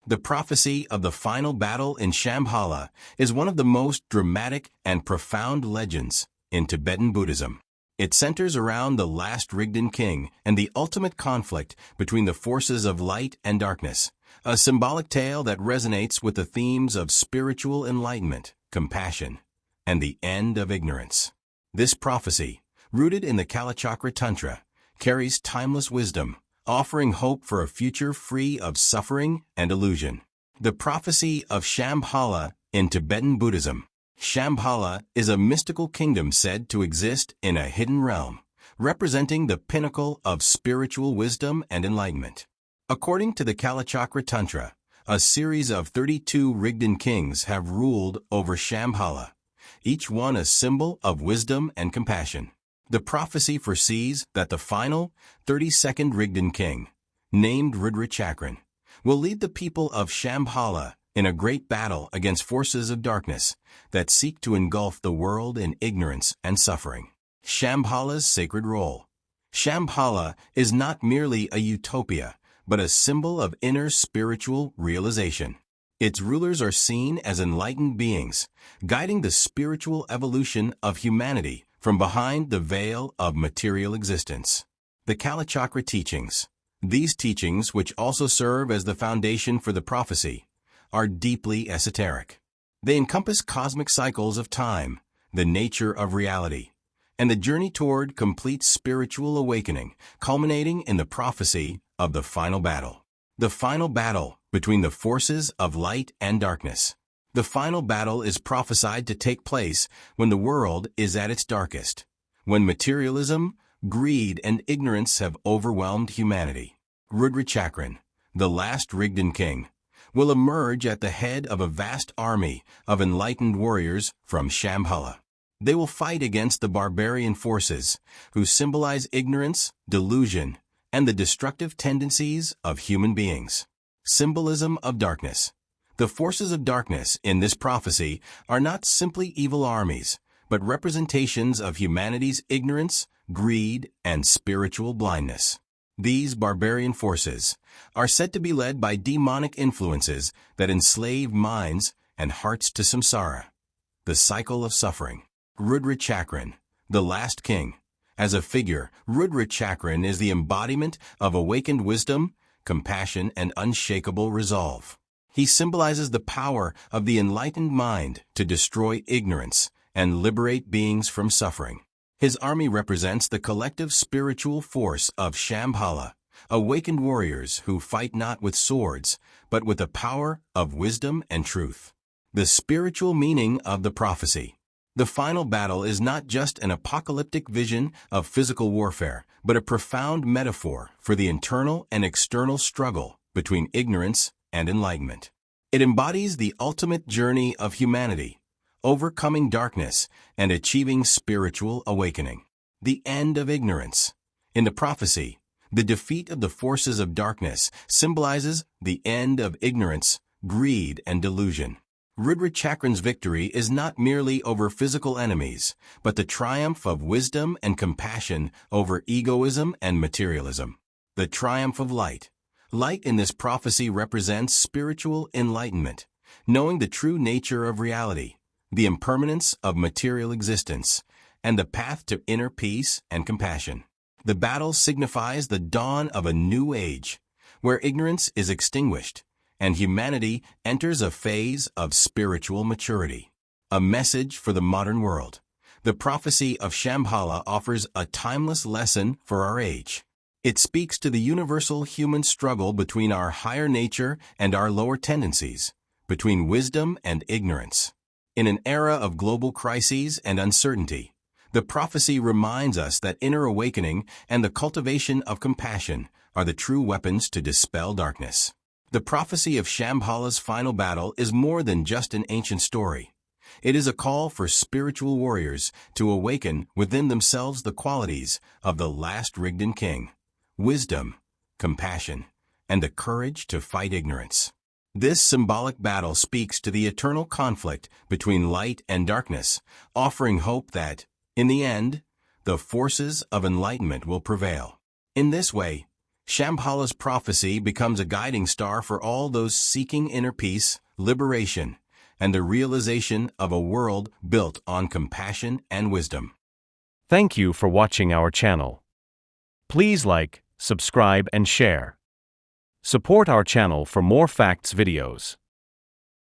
The prophecy of the final battle in Shambhala is one of the most dramatic and profound legends in Tibetan Buddhism. It centers around the last Rigden King and the ultimate conflict between the forces of light and darkness, a symbolic tale that resonates with the themes of spiritual enlightenment, compassion, and the end of ignorance. This prophecy, rooted in the Kalachakra Tantra, carries timeless wisdom, offering hope for a future free of suffering and illusion. The prophecy of Shambhala in Tibetan Buddhism. Shambhala is a mystical kingdom said to exist in a hidden realm, representing the pinnacle of spiritual wisdom and enlightenment. According to the Kalachakra Tantra, a series of 32 Rigden Kings have ruled over Shambhala, each one a symbol of wisdom and compassion. The prophecy foresees that the final, 32nd Rigden King, named Rudra Chakrin, will lead the people of Shambhala in a great battle against forces of darkness that seek to engulf the world in ignorance and suffering. Shambhala's sacred role. Shambhala is not merely a utopia, but a symbol of inner spiritual realization. Its rulers are seen as enlightened beings, guiding the spiritual evolution of humanity from behind the veil of material existence. The Kalachakra teachings. These teachings, which also serve as the foundation for the prophecy, are deeply esoteric. They encompass cosmic cycles of time, the nature of reality, and the journey toward complete spiritual awakening, culminating in the prophecy of the final battle. The final battle between the forces of light and darkness. The final battle is prophesied to take place when the world is at its darkest, when materialism, greed, and ignorance have overwhelmed humanity. Rudra Chakrin, the last Rigden King, will emerge at the head of a vast army of enlightened warriors from Shambhala. They will fight against the barbarian forces, who symbolize ignorance, delusion, and the destructive tendencies of human beings. Symbolism of darkness. The forces of darkness in this prophecy are not simply evil armies, but representations of humanity's ignorance, greed, and spiritual blindness. These barbarian forces are said to be led by demonic influences that enslave minds and hearts to samsara, the cycle of suffering. Rudra Chakrin, the last king. As a figure, Rudra Chakrin is the embodiment of awakened wisdom, compassion, and unshakable resolve. He symbolizes the power of the enlightened mind to destroy ignorance and liberate beings from suffering. His army represents the collective spiritual force of Shambhala, awakened warriors who fight not with swords, but with the power of wisdom and truth. The spiritual meaning of the prophecy. The final battle is not just an apocalyptic vision of physical warfare, but a profound metaphor for the internal and external struggle between ignorance and enlightenment. It embodies the ultimate journey of humanity, overcoming darkness and achieving spiritual awakening. The end of ignorance. In the prophecy, the defeat of the forces of darkness symbolizes the end of ignorance, greed, and delusion. Rudra Chakrin's victory is not merely over physical enemies, but the triumph of wisdom and compassion over egoism and materialism. The triumph of light. Light in this prophecy represents spiritual enlightenment, knowing the true nature of reality, the impermanence of material existence, and the path to inner peace and compassion. The battle signifies the dawn of a new age, where ignorance is extinguished, and humanity enters a phase of spiritual maturity. A message for the modern world. The prophecy of Shambhala offers a timeless lesson for our age. It speaks to the universal human struggle between our higher nature and our lower tendencies, between wisdom and ignorance. In an era of global crises and uncertainty, the prophecy reminds us that inner awakening and the cultivation of compassion are the true weapons to dispel darkness. The prophecy of Shambhala's final battle is more than just an ancient story. It is a call for spiritual warriors to awaken within themselves the qualities of the last Rigden King: wisdom, compassion, and the courage to fight ignorance. This symbolic battle speaks to the eternal conflict between light and darkness, offering hope that, in the end, the forces of enlightenment will prevail. In this way, Shambhala's prophecy becomes a guiding star for all those seeking inner peace, liberation, and the realization of a world built on compassion and wisdom. Thank you for watching our channel. Please like, subscribe and share. Support our channel for more facts videos.